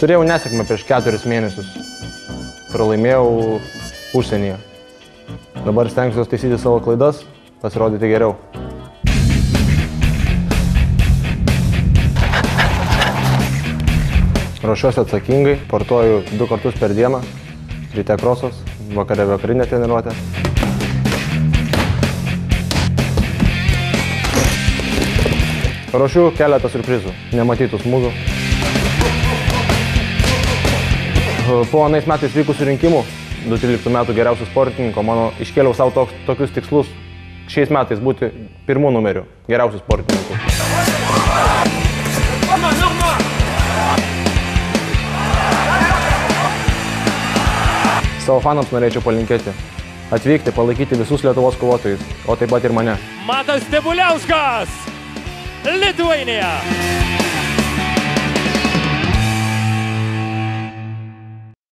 Turėjau nesėkmę prieš 4 mėnesius. Pralaimėjau užsienyje. Dabar stengsiuosi taisyti savo klaidas, pasirodyti geriau. Ruošiuosi atsakingai, sportuoju 2 kartus per dieną, ryte krosas, vakare vakarinė treniruotė. Ruošiu keletą siurprizų, nematytų smūgių. Po anais metais vykusių rinkimų, 2013 metų geriausių sportininko, iškėliau savo tokius tikslus šiais metais būti pirmų numerių geriausių sportininkų. Savo fanams norėčiau palinkėti atvykti, palaikyti visus Lietuvos kovotojus, o taip pat ir mane. Matas Stebuliauskas, Lithuania.